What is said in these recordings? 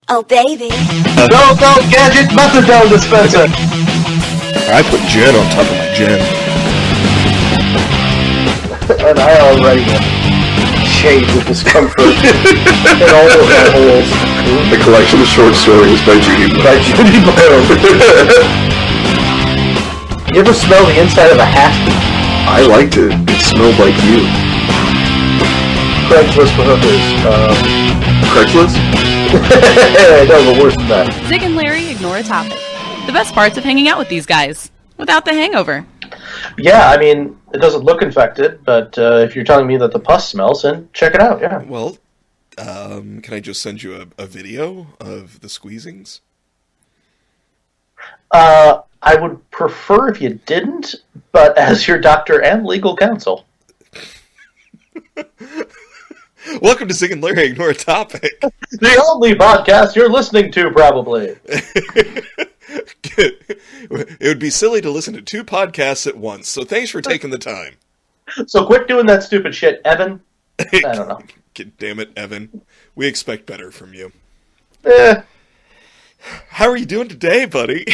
Oh, baby. No, gadget methadone dispenser. I put gin on top of my gin. And I already am shaved with discomfort in all of my holes. The collection of short stories by Judy Blume. You ever smell the inside of a hat? I liked it. It smelled like you. Craigslist for hookers. Craigslist? No, but worse than that. Zig and Larry ignore a topic. The best parts of hanging out with these guys, without the hangover. Yeah, I mean, it doesn't look infected, but if you're telling me that the pus smells, then check it out, yeah. Well, can I just send you a video of the squeezings? I would prefer if you didn't, but as your doctor and legal counsel. Welcome to Zig and Larry Ignore a Topic. The only podcast you're listening to, probably. It would be silly to listen to two podcasts at once, so thanks for taking the time. So quit doing that stupid shit, Evan. I don't know. Damn it, Evan. We expect better from you. How are you doing today, buddy?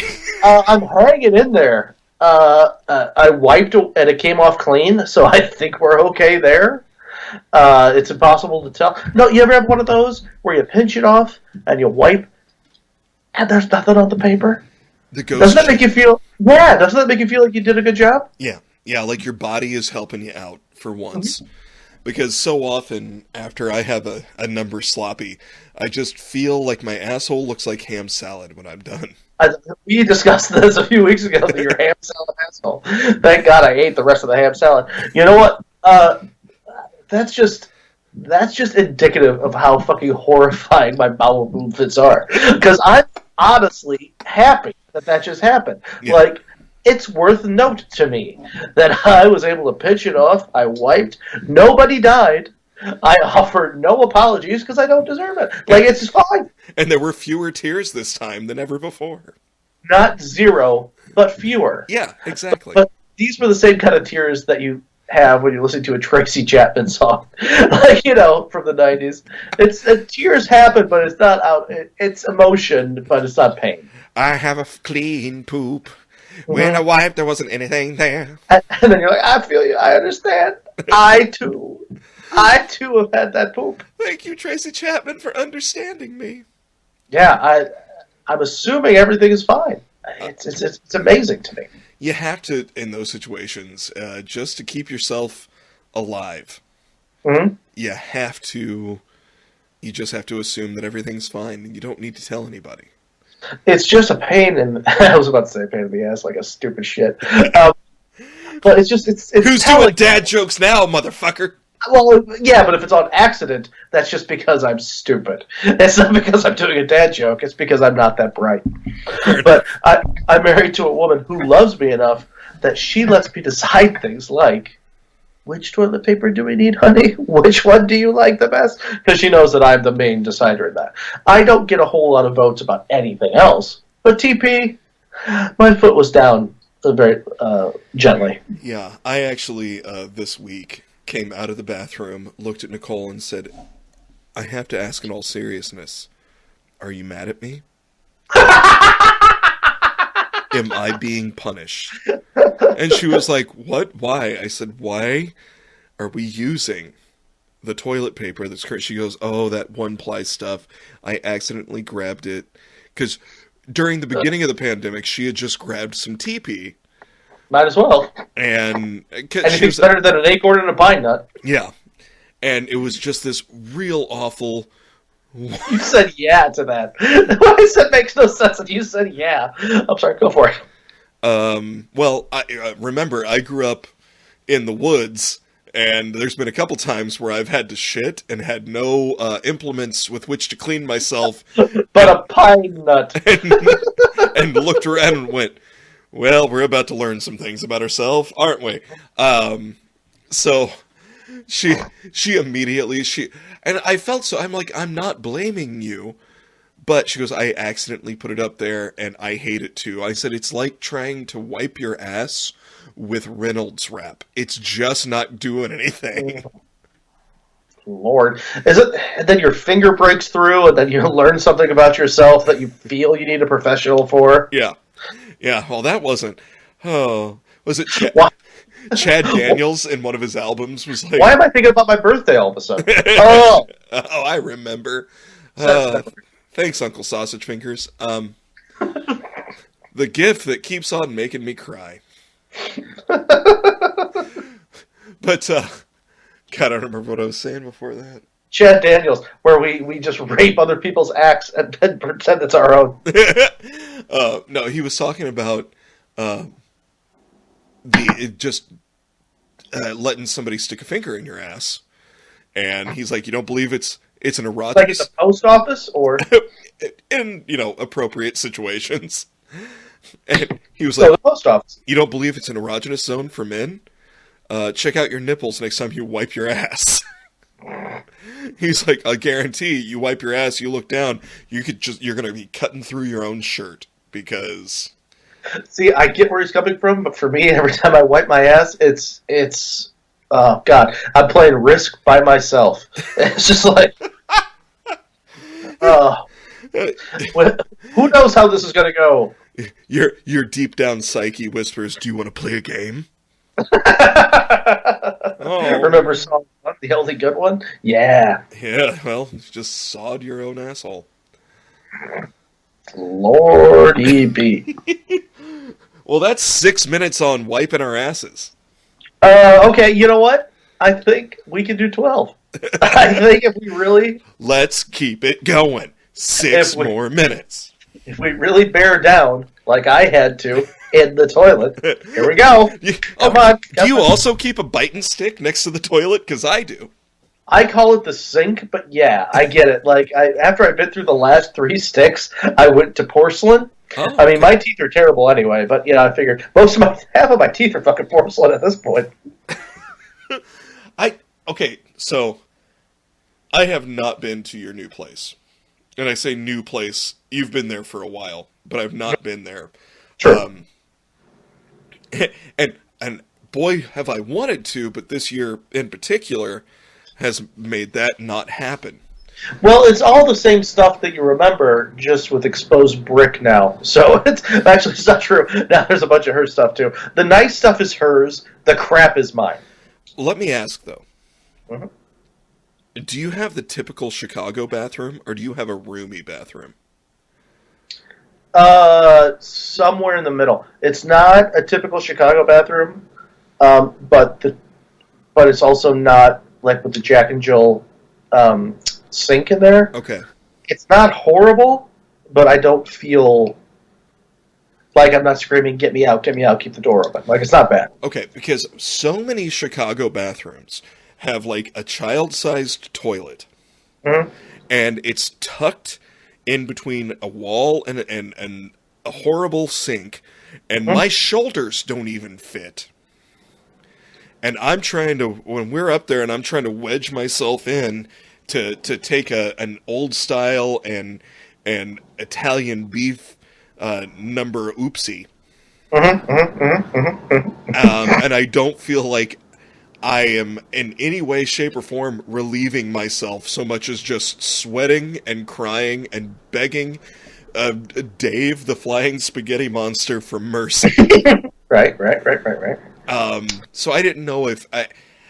I'm hanging in there. I wiped and it came off clean, so I think we're okay there. It's impossible to tell. No, you ever have one of those where you pinch it off and you wipe and there's nothing on the paper? Doesn't that make you feel... Yeah, doesn't that make you feel like you did a good job? Yeah, like your body is helping you out for once. Mm-hmm. Because so often, after I have a number sloppy, I just feel like my asshole looks like ham salad when I'm done. We discussed this a few weeks ago, your ham salad asshole. Thank God I ate the rest of the ham salad. You know what? That's just indicative of how fucking horrifying my bowel movements are. Because I'm honestly happy that just happened. Yeah. Like, it's worth note to me that I was able to pinch it off. I wiped. Nobody died. I offered no apologies because I don't deserve it. Like, it's fine. And there were fewer tears this time than ever before. Not zero, but fewer. Yeah, exactly. But these were the same kind of tears that you have when you're listening to a Tracy Chapman song. Like, you know, from the 90s. Tears happen, but it's not out. It's emotion, but it's not pain. I have a clean poop. When I wiped, there wasn't anything there. And then you're like, I feel you. I understand. I too have had that poop. Thank you, Tracy Chapman, for understanding me. Yeah, I'm assuming everything is fine. It's amazing to me. You have to, in those situations, just to keep yourself alive. Mm-hmm. You just have to assume that everything's fine, and you don't need to tell anybody. It's just a pain in... I was about to say pain in the ass, like a stupid shit. But it's just... It's Who's doing dad jokes now, motherfucker? Well, yeah, but if it's on accident, that's just because I'm stupid. It's not because I'm doing a dad joke. It's because I'm not that bright. But I'm married to a woman who loves me enough that she lets me decide things like, which toilet paper do we need, honey? Which one do you like the best? Because she knows that I'm the main decider in that. I don't get a whole lot of votes about anything else. But TP, my foot was down very gently. Yeah, I actually, this week, came out of the bathroom, looked at Nicole, and said, I have to ask in all seriousness, are you mad at me? Am I being punished? And she was like, what? Why? I said, why are we using the toilet paper that's current? She goes, oh, that one-ply stuff. I accidentally grabbed it. Because during the beginning of the pandemic, she had just grabbed some TP. Might as well. And anything's better than an acorn and a pine nut. Yeah. And it was just this real awful... You said yeah to that. What I said makes no sense, and you said yeah. I'm sorry, go for it. Well, I remember, I grew up in the woods, and there's been a couple times where I've had to shit and had no implements with which to clean myself. But a pine nut. And looked around and went, well, we're about to learn some things about ourselves, aren't we? So she immediately, and I felt so, I'm like, I'm not blaming you, but she goes, I accidentally put it up there, and I hate it too. I said, it's like trying to wipe your ass with Reynolds wrap. It's just not doing anything. Lord, is it? And then your finger breaks through, and then you learn something about yourself that you feel you need a professional for. Yeah. Yeah, well, that wasn't... Oh, was it Why, Chad Daniels in one of his albums was like... why am I thinking about my birthday all of a sudden? Oh! Oh, I remember. Thanks, Uncle Sausage Fingers. The gift that keeps on making me cry. But, God, I don't remember what I was saying before that. Chad Daniels, where we just rape other people's acts and then pretend it's our own. No, he was talking about letting somebody stick a finger in your ass, and he's like, you don't believe it's an erogenous... Like at the post office, or in appropriate situations. And he was so the like, post office. you don't believe it's an erogenous zone for men? Check out your nipples next time you wipe your ass. He's like, I guarantee you wipe your ass, you look down, you're going to be cutting through your own shirt, because... See, I get where he's coming from, but for me, every time I wipe my ass, it's oh God, I'm playing Risk by myself. It's just like, who knows how this is going to go? Your deep down psyche whispers, do you want to play a game? Oh. Remember Song 1, the only good one? Yeah. Yeah, well, you just sawed your own asshole. Lordy be. Well, that's 6 minutes on wiping our asses. Okay, you know what? I think we can do 12. I think if we really... Let's keep it going. 6 more minutes. If we really bear down, like I had to, in the toilet, here we go. Come on. Do you also keep a biting stick next to the toilet? Because I do. I call it the sink, but yeah, I get it. Like, after I bit through the last 3 sticks, I went to porcelain. Oh, I mean, my teeth are terrible anyway, but I figured half of my teeth are fucking porcelain at this point. Okay, so I have not been to your new place. And I say new place, you've been there for a while, but I've not been there. Sure. And boy, have I wanted to, but this year in particular has made that not happen. Well, it's all the same stuff that you remember, just with exposed brick now. So it's not true. Now there's a bunch of her stuff too. The nice stuff is hers. The crap is mine. Let me ask though. Mm-hmm. Do you have the typical Chicago bathroom, or do you have a roomy bathroom? Somewhere in the middle. It's not a typical Chicago bathroom, but it's also not like with the Jack and Jill sink in there. Okay. It's not horrible, but I don't feel like I'm not screaming, get me out, keep the door open. Like, it's not bad. Okay, because so many Chicago bathrooms have like a child-sized toilet, Mm-hmm. and it's tucked in between a wall and a horrible sink, and my shoulders don't even fit. And I'm trying to, when we're up there and I'm trying to wedge myself in to take an old style and Italian beef number oopsie. And I don't feel like I am in any way, shape, or form relieving myself so much as just sweating and crying and begging Dave, the flying spaghetti monster, for mercy. Right. So I didn't know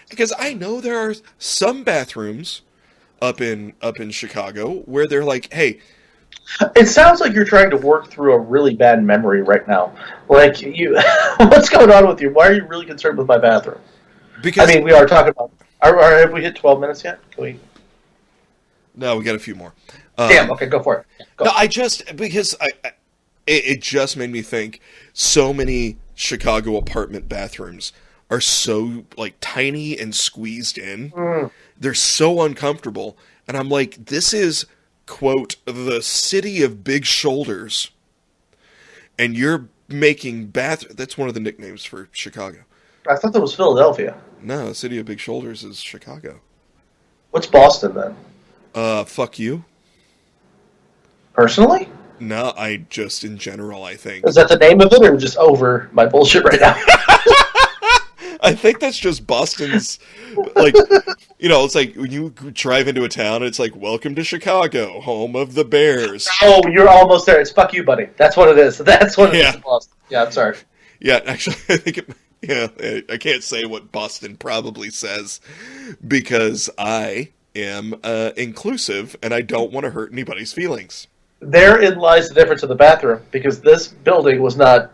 because I know there are some bathrooms up in Chicago where they're like, hey. It sounds like you're trying to work through a really bad memory right now. Like, what's going on with you? Why are you really concerned with my bathroom? Because I mean, we are talking about. Have we hit 12 minutes yet? No, we got a few more. Damn. Okay, go for it. Go. No, because it just made me think. So many Chicago apartment bathrooms are so like tiny and squeezed in. Mm. They're so uncomfortable, and I'm like, this is, quote, the city of big shoulders, and you're making that's one of the nicknames for Chicago. I thought that was Philadelphia. No, the city of big shoulders is Chicago. What's Boston then? Fuck you. Personally? No, I just in general, I think. Is that the name of it, or just over my bullshit right now? I think that's just Boston's, like, it's like when you drive into a town, it's like, welcome to Chicago, home of the Bears. Oh, you're almost there. It's fuck you, buddy. That's what it is. That's what it is Yeah. in Boston. Yeah, I'm sorry. Yeah, actually, I think I can't say what Boston probably says because I am inclusive and I don't want to hurt anybody's feelings. Therein lies the difference in the bathroom, because this building was not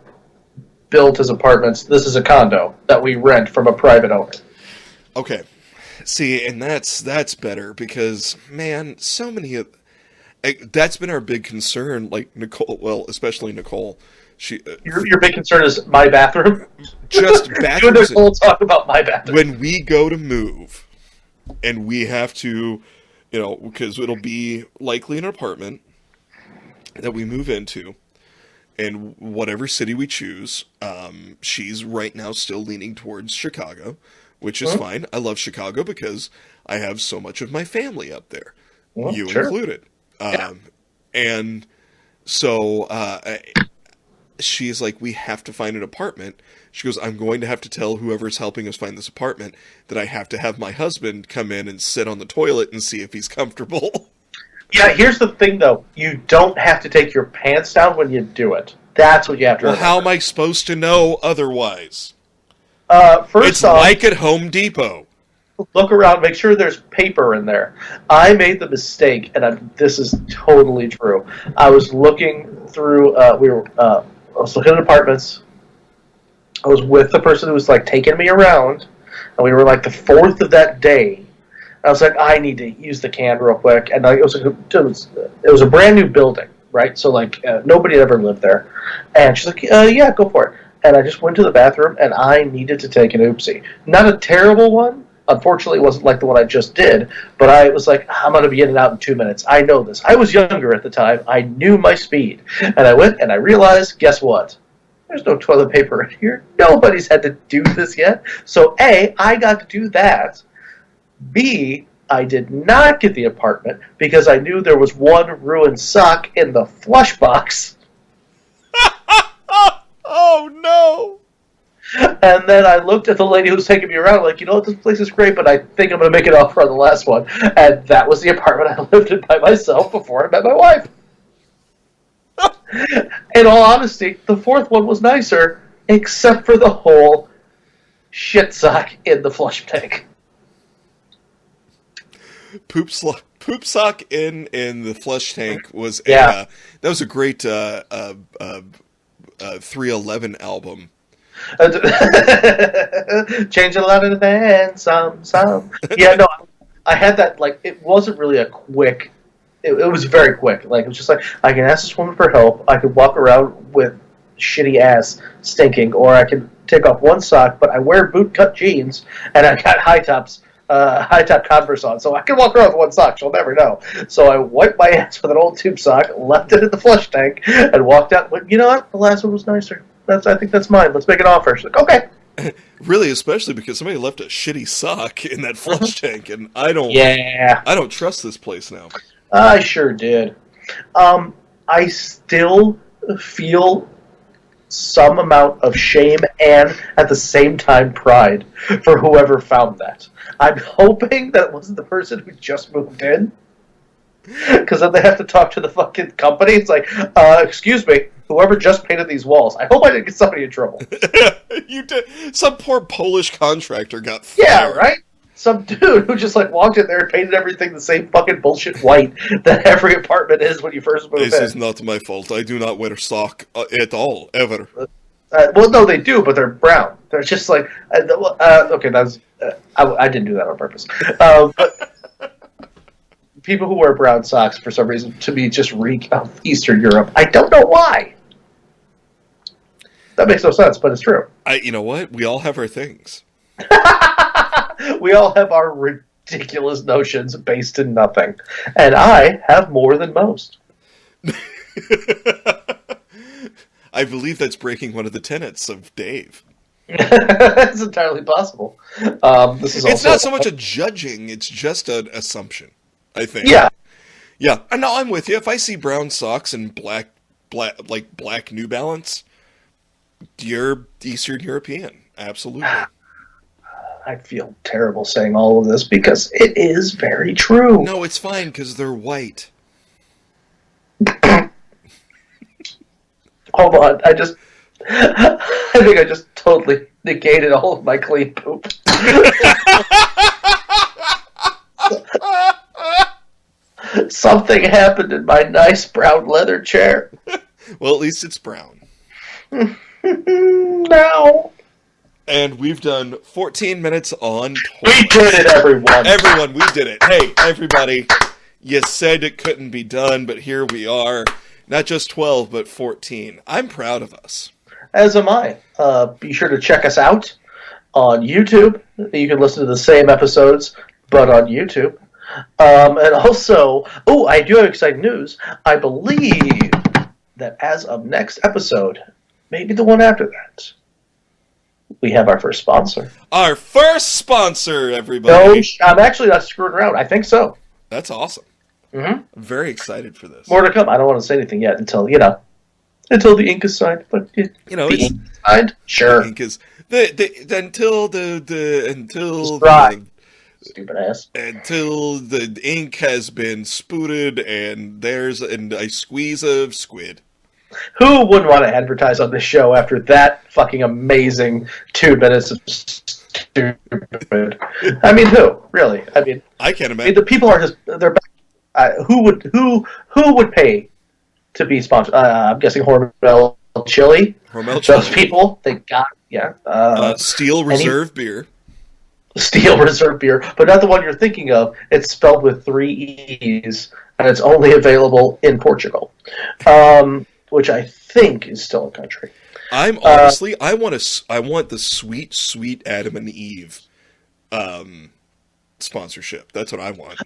built as apartments. This is a condo that we rent from a private owner. Okay. See, and that's better because, man, so many of... That's been our big concern, like Nicole, well, especially Nicole. Your big concern is my bathroom? Just You and bathrooms. Nicole talk about my bathroom. When we go to move and we have to, because it'll be likely an apartment that we move into, and whatever city we choose, she's right now still leaning towards Chicago, which is fine. I love Chicago because I have so much of my family up there, you sure. included. Yeah. And so she's like, we have to find an apartment. She goes, I'm going to have to tell whoever's helping us find this apartment that I have to have my husband come in and sit on the toilet and see if he's comfortable. Yeah, here's the thing, though. You don't have to take your pants down when you do it. That's what you have to Well, remember. how am I supposed to know otherwise? First It's off, like at Home Depot. look around, make sure there's paper in there. I made the mistake, and this is totally true. I was looking through, I was looking at apartments. I was with the person who was, like, taking me around, and we were, like, the fourth of that day. I was like, I need to use the can real quick, and it was a brand new building, right? So, like, nobody had ever lived there. And she's like, yeah, go for it. And I just went to the bathroom, and I needed to take an oopsie. Not a terrible one. Unfortunately, it wasn't like the one I just did, but I was like, I'm going to be in and out in 2 minutes. I know this. I was younger at the time. I knew my speed. And I went, and I realized, guess what? There's no toilet paper in here. Nobody's had to do this yet. So, A, I got to do that. B, I did not get the apartment because I knew there was one ruined sock in the flush box. Oh, no. And then I looked at the lady who was taking me around like, this place is great, but I think I'm going to make it up for the last one. And that was the apartment I lived in by myself before I met my wife. In all honesty, the fourth one was nicer, except for the whole shit sock in the flush tank. Poop sock in the flush tank was Yeah. that was a great 311 album. Change a lot and then some. Yeah, no, I had that, like, it wasn't really a quick, it was very quick. Like, it was just like, I can ask this woman for help, I could walk around with shitty ass stinking, or I can take off one sock, but I wear boot-cut jeans, and I got high-top Converse on, so I can walk around with one sock. She'll never know. So I wiped my ass with an old tube sock, left it in the flush tank, and walked out. Went, you know what? The last one was nicer. I think that's mine. Let's make an offer. She's like, okay. Really, especially because somebody left a shitty sock in that flush tank, and I don't trust this place now. I sure did. I still feel some amount of shame and, at the same time, pride for whoever found that. I'm hoping that it wasn't the person who just moved in, because then they have to talk to the fucking company. It's like, excuse me, whoever just painted these walls, I hope I didn't get somebody in trouble. You did. Some poor Polish contractor got fired. Yeah, right? Some dude who just, like, walked in there and painted everything the same fucking bullshit white that every apartment is when you first move in. This is not my fault. I do not wear sock at all, ever. Well, no, they do, but they're brown. They're just like, okay, that's, I didn't do that on purpose. But people who wear brown socks, for some reason, to me, just reek of Eastern Europe. I don't know why. That makes no sense, but it's true. You know what? We all have our things. We all have our ridiculous notions based in nothing. And I have more than most. I believe that's breaking one of the tenets of Dave. It's entirely possible. It's not so much a judging, it's just an assumption, I think. Yeah. Yeah, and no, I'm with you. If I see brown socks and black New Balance, you're Eastern European. Absolutely. I feel terrible saying all of this because it is very true. No, it's fine because they're white. Hold on, I think I just totally negated all of my clean poop. Something happened in my nice brown leather chair. Well, at least it's brown. No. And we've done 14 minutes on toilets. We did it, everyone. Everyone, we did it. Hey, everybody, you said it couldn't be done, but here we are. Not just 12, but 14. I'm proud of us. As am I. Be sure to check us out on YouTube. You can listen to the same episodes, but on YouTube. And also, I do have exciting news. I believe that as of next episode, maybe the one after that, we have our first sponsor. Our first sponsor, everybody. No, I'm actually not screwing around. I think so. That's awesome. Mm-hmm. I'm very excited for this. More to come. I don't want to say anything yet until the ink is signed. But the ink is signed, sure. The ink is until stupid ass. Until the ink has been spooted and there's a squeeze of squid. Who wouldn't want to advertise on this show after that fucking amazing 2 minutes of stupid? I mean, who really? I mean, I can't imagine. The people are just—they're. Who would pay to be sponsored? I'm guessing Hormel Chili. Hormel Chili. Those people, they got Steel Reserve beer. Steel Reserve beer, but not the one you're thinking of. It's spelled with 3 E's, and it's only available in Portugal, which I think is still a country. I'm honestly, I want the sweet Adam and Eve sponsorship. That's what I want.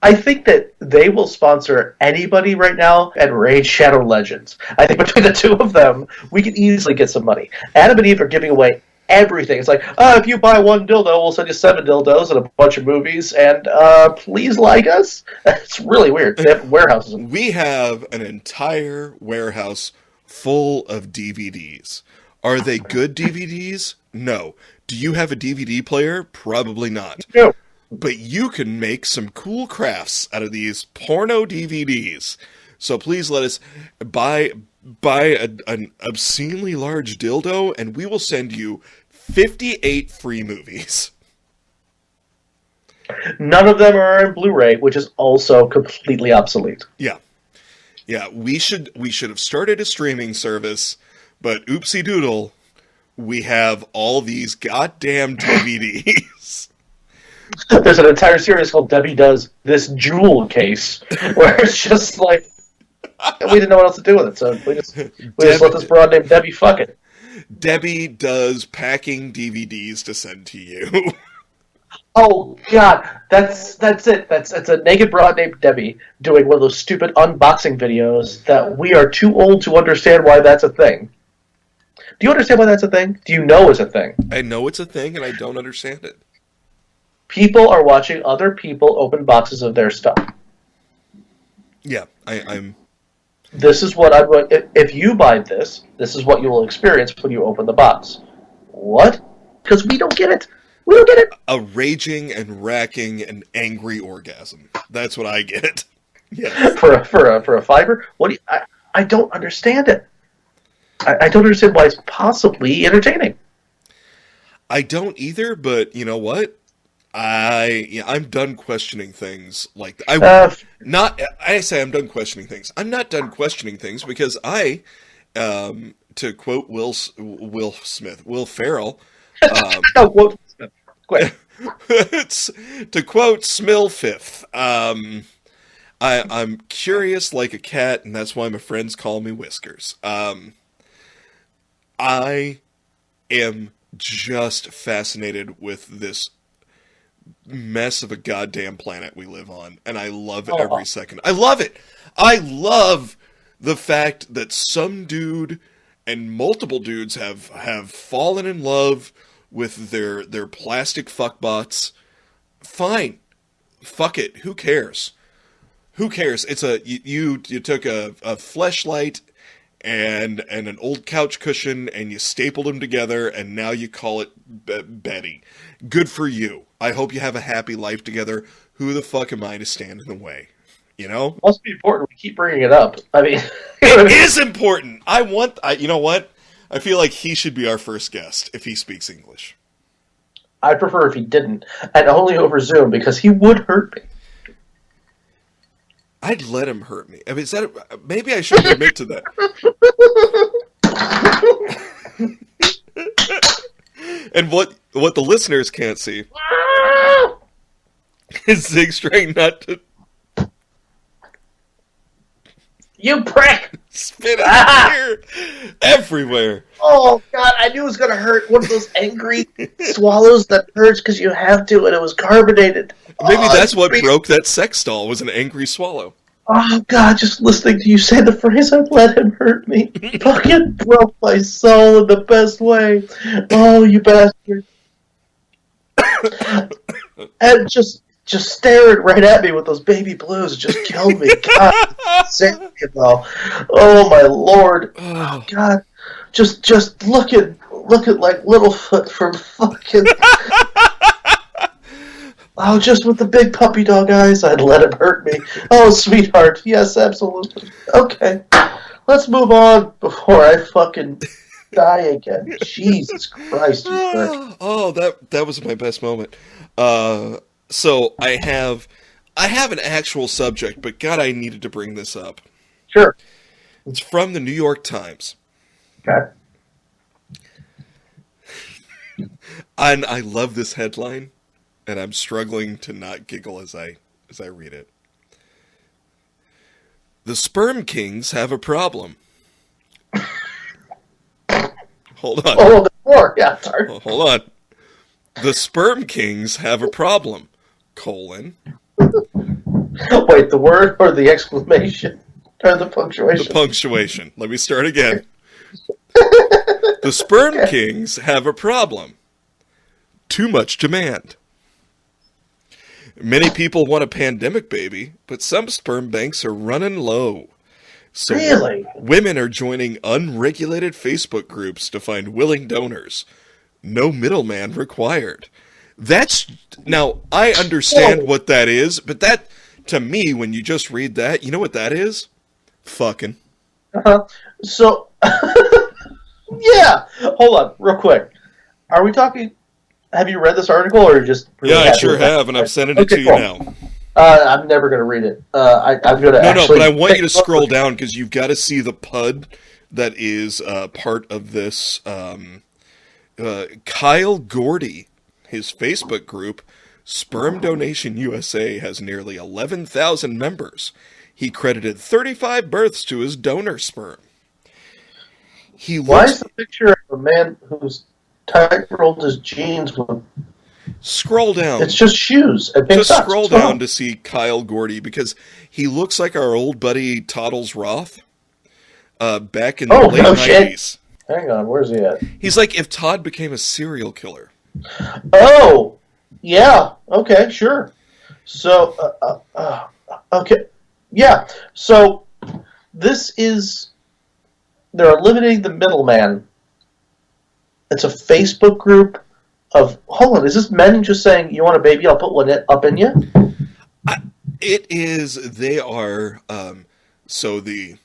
I think that they will sponsor anybody right now at Raid Shadow Legends. I think between the two of them, we can easily get some money. Adam and Eve are giving away everything. It's like, if you buy 1 dildo, we'll send you 7 dildos and a bunch of movies, and please like us. It's really weird. They have warehouses. We have an entire warehouse full of DVDs. Are they good DVDs? No. Do you have a DVD player? Probably not. No. But you can make some cool crafts out of these porno DVDs. So please let us buy an obscenely large dildo, and we will send you 58 free movies. None of them are in Blu-ray, which is also completely obsolete. Yeah. We should have started a streaming service, but oopsie doodle, we have all these goddamn DVDs. There's an entire series called Debbie Does This Jewel Case, where it's just like, we didn't know what else to do with it, so we just let this broad named Debbie fuck it. Debbie does packing DVDs to send to you. Oh God, that's it. It's a naked broad named Debbie doing one of those stupid unboxing videos that we are too old to understand why that's a thing. Do you understand why that's a thing? Do you know it's a thing? I know it's a thing, and I don't understand it. People are watching other people open boxes of their stuff. Yeah, I'm... This is what I'm going... If you buy this is what you will experience when you open the box. What? Because we don't get it. We don't get it. A raging and racking and angry orgasm. That's what I get. Yeah. For a fiber? What do you... I don't understand it. I don't understand why it's possibly entertaining. I don't either, but you know what? I'm done questioning things like that. I say I'm done questioning things. I'm not done questioning things because to quote Will Ferrell, to quote Smilfifth, I'm curious like a cat, and that's why my friends call me Whiskers. I am just fascinated with this mess of a goddamn planet we live on, and I love it every second. I love it. I love the fact that some dude and multiple dudes have fallen in love with their plastic fuckbots. Fine. Fuck it. Who cares? Who cares? It's you took a fleshlight and an old couch cushion, and you stapled them together, and now you call it Betty. Good for you. I hope you have a happy life together. Who the fuck am I to stand in the way? You know? Must be important. We keep bringing it up. I mean, it is important. You know what? I feel like he should be our first guest if he speaks English. I'd prefer if he didn't, and only over Zoom, because he would hurt me. I'd let him hurt me. I mean, maybe I shouldn't admit to that. And what the listeners can't see is Zig's trying not to. You prick! Spit out here everywhere. Oh God! I knew it was gonna hurt. One of those angry swallows that hurts because you have to, and it was carbonated. Maybe that's what broke that sex doll, was an angry swallow. Oh God! Just listening to you say the phrase, "I'd let him hurt me," fucking broke my soul in the best way. Oh, you bastard! And just staring right at me with those baby blues just killed me. God, save me though. Oh my Lord. Oh God. Just look at like Littlefoot from fucking. Oh, just with the big puppy dog eyes, I'd let him hurt me. Oh, sweetheart. Yes, absolutely. Okay. Let's move on before I fucking die again. Jesus Christ, you prick. Oh, that was my best moment. So I have an actual subject, but God, I needed to bring this up. Sure. It's from the New York Times. Okay. And I love this headline, and I'm struggling to not giggle as I read it. The sperm kings have a problem. Hold on. Oh, the floor. Yeah, sorry. Hold on. The sperm kings have a problem. : Wait, the word or the exclamation? Or the punctuation? The punctuation. Let me start again. The sperm kings have a problem. Too much demand. Many people want a pandemic baby, but some sperm banks are running low. So really? Women are joining unregulated Facebook groups to find willing donors. No middleman required. Now, I understand what that is, but that, to me, when you just read that, you know what that is? Fucking. Uh-huh. So, yeah. Hold on, real quick. Are we talking... Have you read this article, or just... Really I sure have, and I've sent it to you now. I'm never going to read it. I'm going to No, but I want you to scroll down, because you've got to see the PUD that is part of this... Kyle Gordy, his Facebook group, Sperm Donation USA, has nearly 11,000 members. He credited 35 births to his donor sperm. Why is the picture of a man who's tight-rolled his jeans with... Scroll down. It's just shoes. Just scroll down to see Kyle Gordy, because he looks like our old buddy Toddles Roth back in the late 90s. Hang on, where's he at? He's like if Todd became a serial killer. Oh, yeah. Okay, sure. So, okay. Yeah. So, this is... They're eliminating the middleman. It's a Facebook group of... Hold on, is this men just saying, you want a baby, I'll put one up in you? It is... They are... So the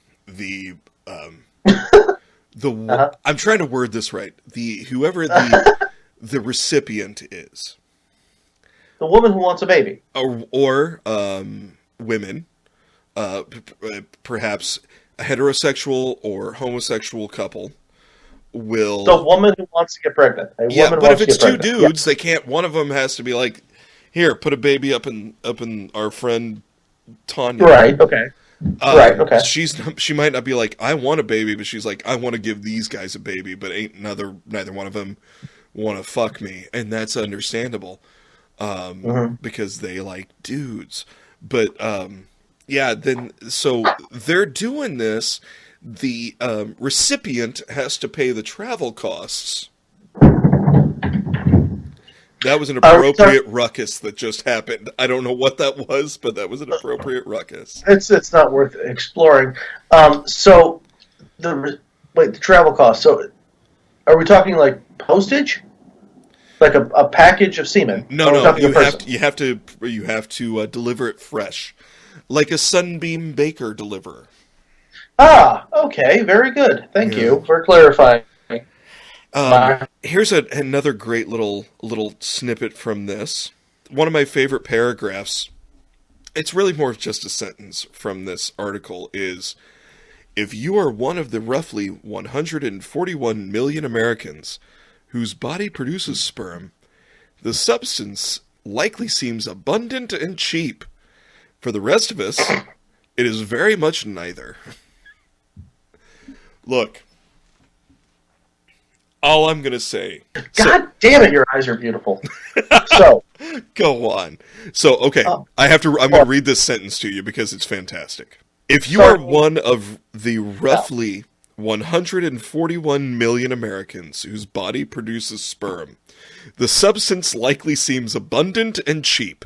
I'm trying to word this right. Whoever the recipient is, the woman who wants a baby, or women, perhaps a heterosexual or homosexual couple will. The woman who wants to get pregnant. But if it's two dudes, they can't. One of them has to be like, "Here, put a baby up in our friend Tanya." Right. Okay. Right, okay. She might not be like, I want a baby, but she's like, I want to give these guys a baby, but neither one of them want to fuck me, and that's understandable, because they like dudes. But so they're doing this. The recipient has to pay the travel costs. That was an appropriate ruckus that just happened. I don't know what that was, but that was an appropriate ruckus. It's not worth exploring. So the travel cost. So, are we talking like postage, like a package of semen? No, no, you have to deliver it fresh, like a Sunbeam Baker deliverer. Ah, okay, very good. Thank you for clarifying. Here's another great little snippet from this. One of my favorite paragraphs. It's really more just a sentence from this article is, if you are one of the roughly 141 million Americans whose body produces sperm, the substance likely seems abundant and cheap. For the rest of us, it is very much neither. Look, all I'm going to say... God damn it, your eyes are beautiful. So... Go on. So, okay, I'm going to read this sentence to you because it's fantastic. If you are one of the roughly 141 million Americans whose body produces sperm, the substance likely seems abundant and cheap.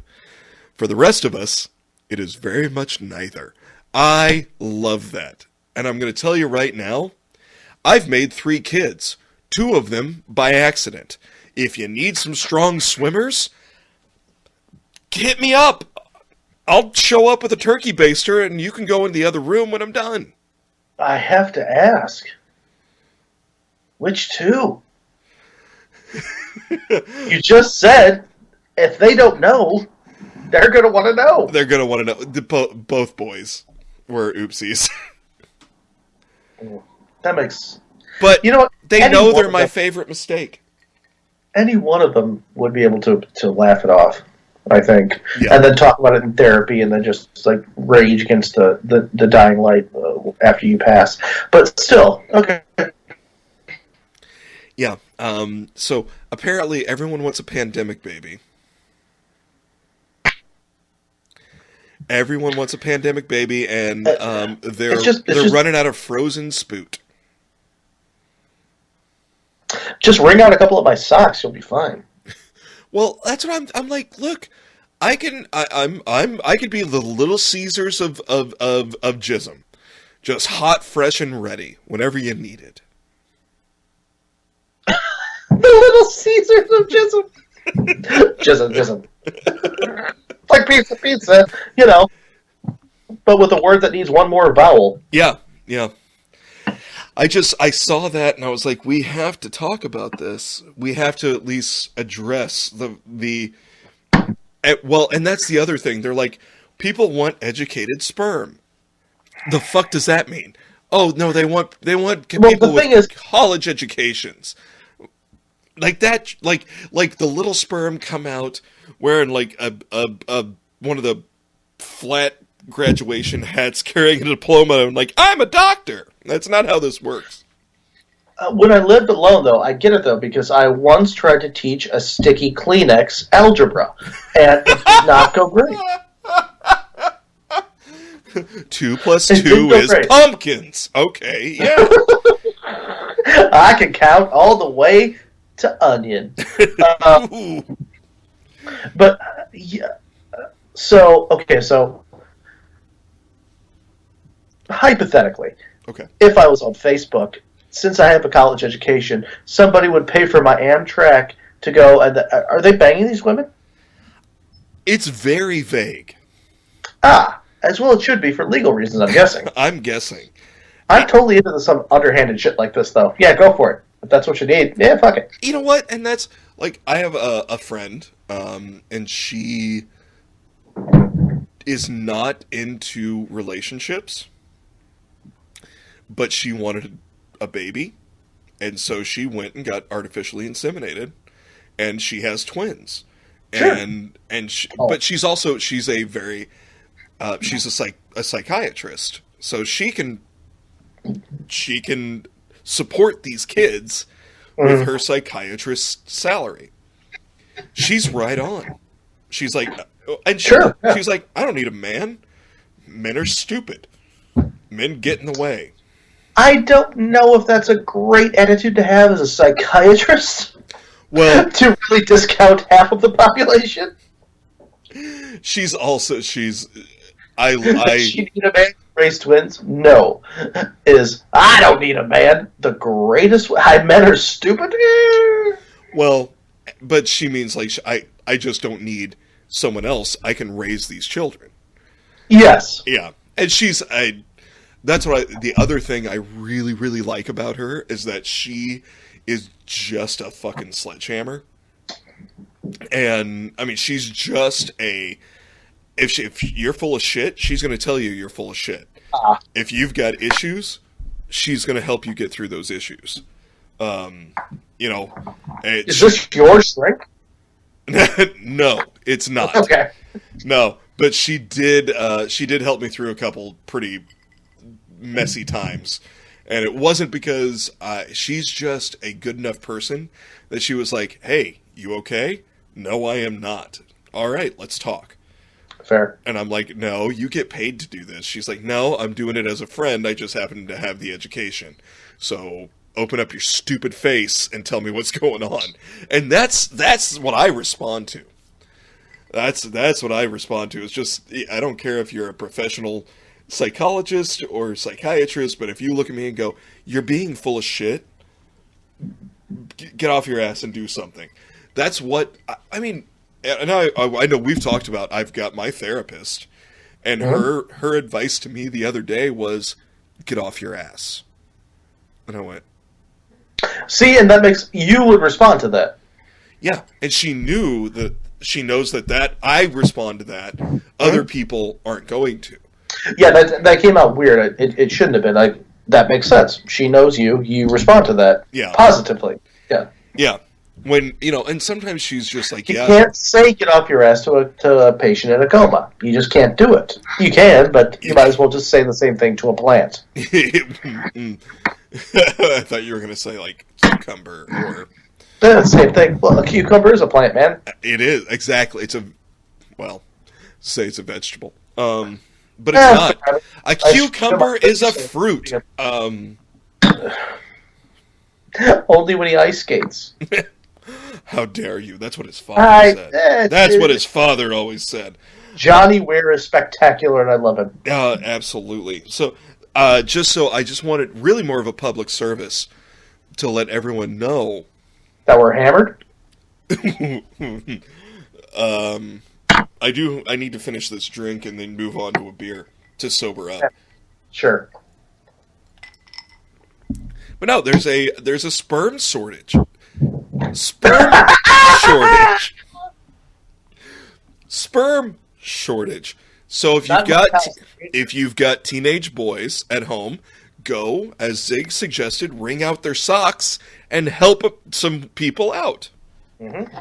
For the rest of us, it is very much neither. I love that. And I'm going to tell you right now, I've made 3 kids, 2 of them by accident. If you need some strong swimmers, hit me up. I'll show up with a turkey baster and you can go in the other room when I'm done. I have to ask, which 2? You just said if they don't know, they're going to want to know. They're going to want to know. Both boys were oopsies. That makes... But you know what? They know they're my favorite mistake. Any one of them would be able to laugh it off, I think. Yeah. And then talk about it in therapy and then just like rage against the dying light after you pass. But still, okay. Yeah. So apparently everyone wants a pandemic baby. Everyone wants a pandemic baby, and they're running out of frozen spoot. Just wring out a couple of my socks, you'll be fine. Well, that's what I'm like. Look, I could be the Little Caesars of Jism, just hot, fresh, and ready whenever you need it. The Little Caesars of Jism. Jism. Like pizza, you know, but with a word that needs one more vowel. Yeah. I saw that and I was like, we have to talk about this. We have to at least address and that's the other thing. They're like, people want educated sperm. The fuck does that mean? Oh no, they want people with college educations. Like that, like the little sperm come out wearing like a one of the flat graduation hats, carrying a diploma, and like, I'm a doctor. That's not how this works. When I lived alone, though, I get it though, because I once tried to teach a sticky Kleenex algebra, and it did not go great. 2 + 2 is great. Pumpkins. Okay, yeah. I can count all the way to onion. But yeah, so hypothetically, if I was on Facebook, since I have a college education, somebody would pay for my Amtrak to go. And are they banging these women? It's very vague. As well it should be for legal reasons, I'm guessing. I'm guessing. I'm totally into some underhanded shit like this, though. Yeah, go for it. If that's what you need, yeah, fuck it. You know what? And that's, like, I have a friend, and she is not into relationships, but she wanted a baby, and so she went and got artificially inseminated, and she has twins. Sure. But she's a very, she's a psychiatrist, so she can support these kids with her psychiatrist's salary. She's right on. She's like, and she's like, I don't need a man. Men are stupid. Men get in the way. I don't know if that's a great attitude to have as a psychiatrist. Well, to really discount half of the population. She need a man to raise twins? No. I don't need a man. The greatest men are stupid? Well, but she means like I just don't need someone else. I can raise these children. Yes. Yeah. And that's the other thing I really, really like about her is that she is just a fucking sledgehammer. And, I mean, she's just if you're full of shit, she's going to tell you you're full of shit. If you've got issues, she's going to help you get through those issues. Is this your shrink? No, it's not. Okay. No, but she did help me through a couple pretty messy times. And it wasn't because she's just a good enough person that she was like, hey, you okay? No, I am not. All right, let's talk. Fair. And I'm like, no, you get paid to do this. She's like, no, I'm doing it as a friend. I just happen to have the education. So open up your stupid face and tell me what's going on. And that's what I respond to. That's what I respond to. It's just, I don't care if you're a professional psychologist or psychiatrist, but if you look at me and go, you're being full of shit, get off your ass and do something. That's what, I mean, and I know we've talked about, I've got my therapist, and her advice to me the other day was, get off your ass. And I went, see, and you would respond to that. Yeah, and she knows that I respond to that. Other people aren't going to. Yeah, that came out weird. It shouldn't have been. That makes sense. She knows you. You respond to that positively. Yeah. Yeah. When, and sometimes she's just like, you can't say get off your ass to a patient in a coma. You just can't do it. You can, but you might as well just say the same thing to a plant. I thought you were going to say, like, cucumber or... Same thing. Well, a cucumber is a plant, man. It is, exactly. It's say it's a vegetable. But it's not. A cucumber is a fruit. Only when he ice skates. How dare you? That's what his father said. That's what his father always said. Johnny Ware is spectacular, and I love him. Absolutely. So, I just wanted really more of a public service to let everyone know that we're hammered. I need to finish this drink and then move on to a beer to sober up. Sure. But no, there's a sperm shortage. Sperm shortage. Sperm shortage. So if you've got teenage boys at home, go, as Zig suggested, wring out their socks and help some people out. Mm-hmm.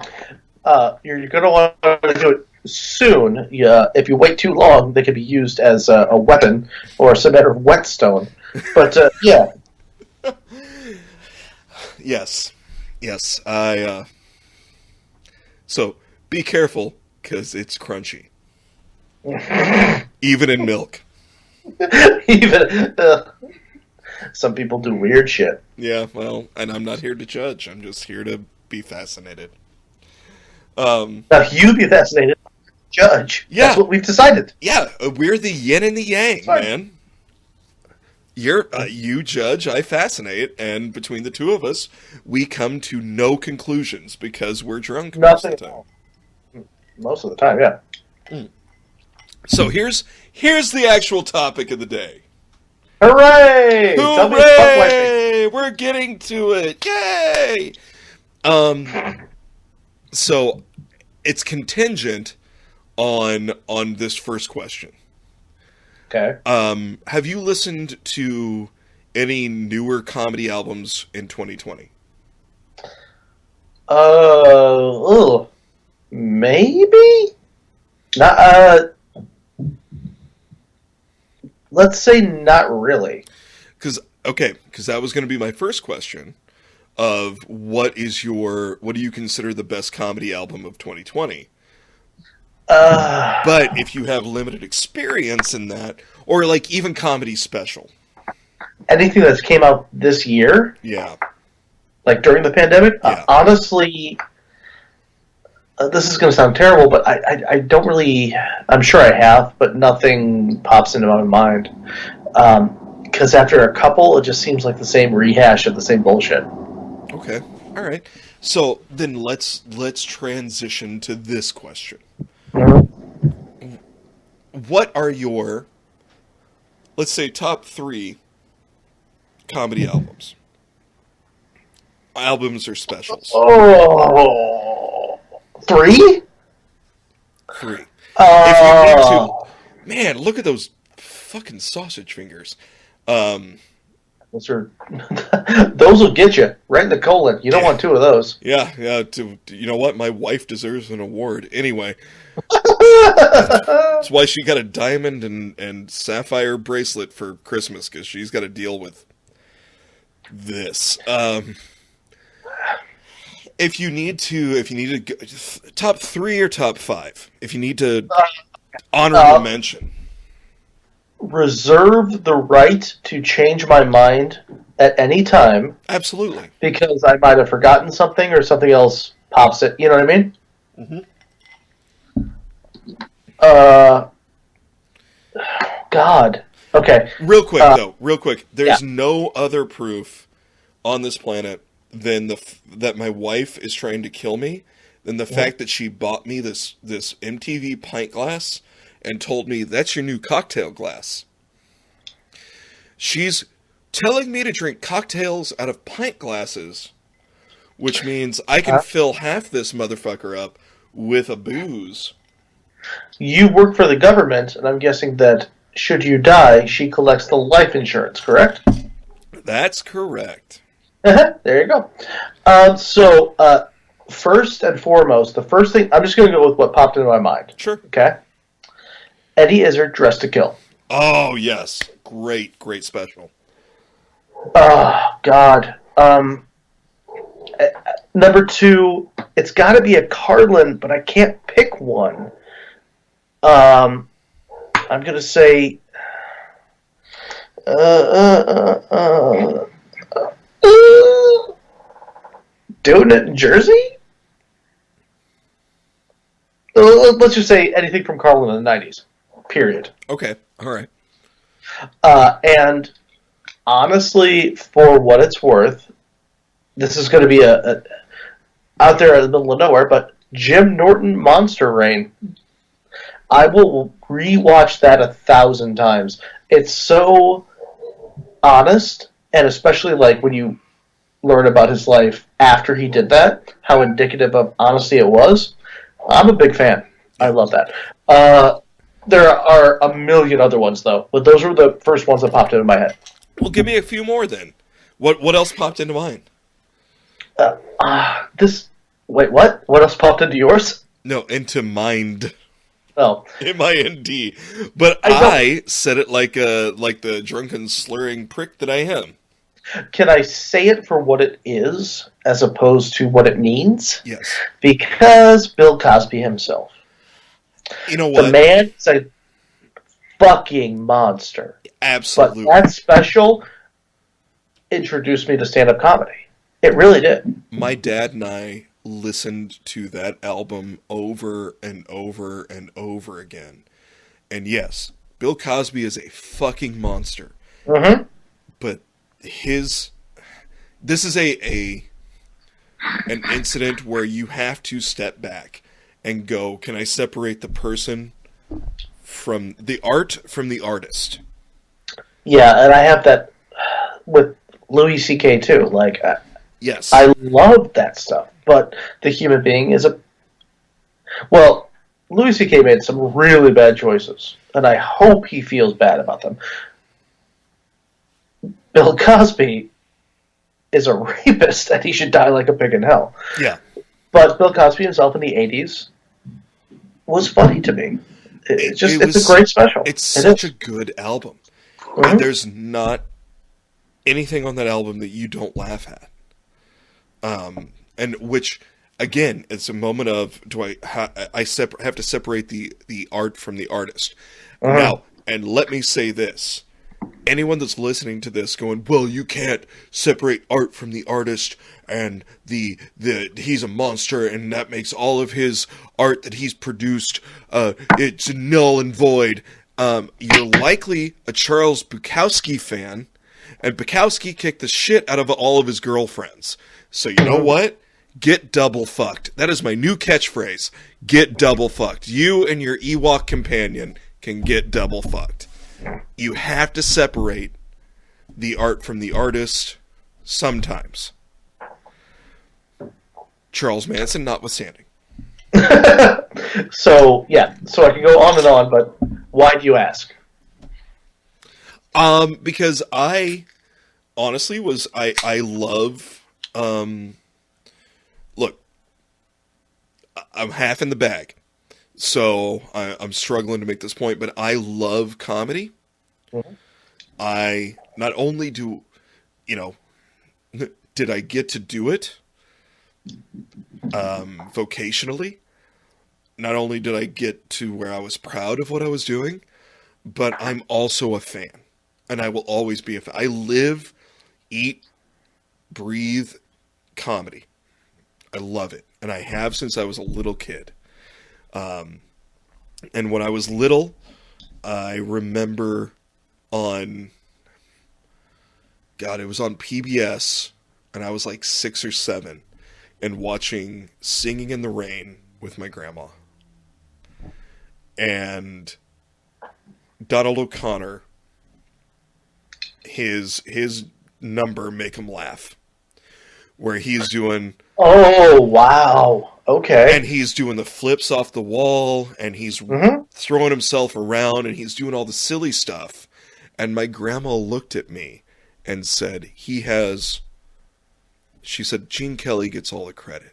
You're going to want to do it soon. If you wait too long, they could be used as a weapon or some sort of whetstone. But yeah. Yes. So be careful because it's crunchy, even in milk. Some people do weird shit. Yeah, well, and I'm not here to judge. I'm just here to be fascinated. Now you be fascinated, judge. Yeah, that's what we've decided. Yeah, we're the yin and the yang, man. You judge, I fascinate, and between the two of us, we come to no conclusions because we're drunk most of the time. Most of the time, yeah. So here's the actual topic of the day. Hooray! Hooray! We're getting to it. Yay! So it's contingent on this first question. Okay. Have you listened to any newer comedy albums in 2020? Maybe? Not, let's say not really. Because that was going to be my first question of what do you consider the best comedy album of 2020? But if you have limited experience in that, or like even comedy special. Anything that's came out this year? Yeah. Like during the pandemic? Yeah. Honestly, this is going to sound terrible, but I don't really. I'm sure I have, but nothing pops into my mind. Because after a couple, it just seems like the same rehash of the same bullshit. Okay. All right. So then let's transition to this question. Mm-hmm. What are your, let's say, top 3 comedy albums? Albums or specials? Oh, 3? 3. If you need to, man, look at those fucking sausage fingers. Those will get you right in the colon. You don't want 2 of those. Yeah. You know what? My wife deserves an award. Anyway, that's why she got a diamond and sapphire bracelet for Christmas, because she's got to deal with this. If you need to go, top 3 or top 5, if you need to honorable mention. Reserve the right to change my mind at any time. Absolutely. Because I might have forgotten something or something else pops it. You know what I mean? Mm-hmm. God. Okay. Real quick. There's no other proof on this planet than that my wife is trying to kill me than the fact that she bought me this MTV pint glass and told me that's your new cocktail glass. She's telling me to drink cocktails out of pint glasses, which means I can fill half this motherfucker up with a booze. You work for the government, and I'm guessing that should you die, she collects the life insurance, correct? That's correct. There you go. So, first and foremost, the first thing, I'm just going to go with what popped into my mind. Sure. Okay? Eddie Izzard, Dressed to Kill. Oh, yes. Great special. Oh, God. Number 2, it's got to be a Carlin, but I can't pick one. I'm going to say... Doing it in Jersey? Let's just say anything from Carlin in the 90s. Period. Okay. All right. And honestly, for what it's worth, this is going to be a out there in the middle of nowhere, but Jim Norton Monster Rain. I will rewatch that 1,000 times. It's so honest, and especially like when you learn about his life after he did that, how indicative of honesty it was. I'm a big fan. I love that. There are a million other ones, though, but those were the first ones that popped into my head. Well, give me a few more then. What else popped into mine? Wait, what? What else popped into yours? No, into mind. Oh. M-I-N-D. But I said it like the drunken slurring prick that I am. Can I say it for what it is, as opposed to what it means? Yes. Because Bill Cosby himself. You know what? The man is a fucking monster. Absolutely. But that special introduced me to stand-up comedy. It really did. My dad and I listened to that album over and over and over again. And yes, Bill Cosby is a fucking monster. Mm-hmm. But this is an incident where you have to step back and go, can I separate the person from the art from the artist? Yeah, and I have that with Louis C.K. too. Like, yes, I love that stuff, but the human being is well, Louis C.K. made some really bad choices, and I hope he feels bad about them. Bill Cosby is a rapist, and he should die like a pig in hell. Yeah. But Bill Cosby himself in the 80s was funny to me. It's a great special. It's such a good album. Mm-hmm. And there's not anything on that album that you don't laugh at. And which, again, it's a moment of, I have to separate the art from the artist. Mm-hmm. Now, and let me say this. anyone that's listening to this going, well, you can't separate art from the artist, and the he's a monster, and that makes all of his art that he's produced, it's null and void. You're likely a Charles Bukowski fan, and Bukowski kicked the shit out of all of his girlfriends. So you know what? Get double fucked. That is my new catchphrase. Get double fucked. You and your Ewok companion can get double fucked. You have to separate the art from the artist sometimes. Charles Manson notwithstanding. So I can go on and on, but why do you ask? Because I honestly I love, look, I'm half in the bag, so I'm struggling to make this point, but I love comedy. Mm-hmm. I not only do, did I get to do it vocationally, not only did I get to where I was proud of what I was doing, but I'm also a fan. And I will always be a fan. I live, eat, breathe comedy. I love it. And I have since I was a little kid. And when I was little, I remember it was on PBS, and I was like 6 or 7, and watching Singing in the Rain with my grandma. And Donald O'Connor, his number, Make 'Em Laugh, where he's doing... Oh, wow. Okay. And he's doing the flips off the wall, and he's throwing himself around, and he's doing all the silly stuff. And my grandma looked at me and said, she said, Gene Kelly gets all the credit.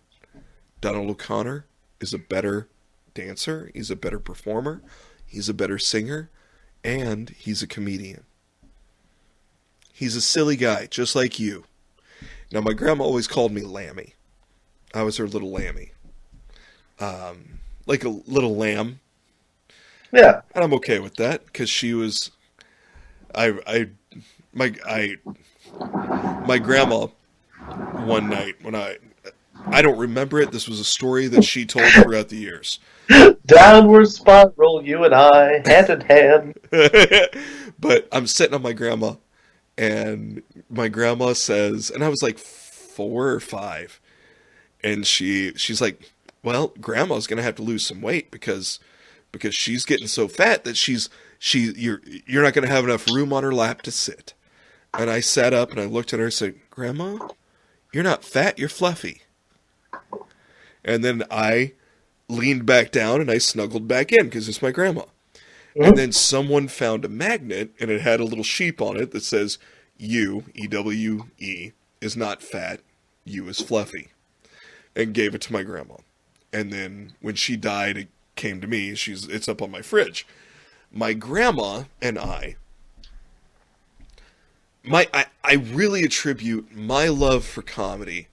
Donald O'Connor is a better dancer, he's a better performer, he's a better singer, and he's a comedian. He's a silly guy, just like you. Now, my grandma always called me Lammy. I was her little Lammy. Like a little lamb. Yeah. And I'm okay with that, because she was... My grandma, one night, when I don't remember it, this was a story that she told throughout the years. Downward spiral, you and I, hand in hand. But I'm sitting on my grandma, and my grandma says, and I was like 4 or 5, and she's like, well, grandma's gonna have to lose some weight because she's getting so fat that you're not gonna have enough room on her lap to sit. And I sat up and I looked at her and said, Grandma, you're not fat, you're fluffy. And then I leaned back down and I snuggled back in because it's my grandma. And then someone found a magnet, and it had a little sheep on it that says, you, E-W-E, is not fat, you is fluffy. And gave it to my grandma. And then when she died, it came to me. It's up on my fridge. My grandma and I really attribute my love for comedy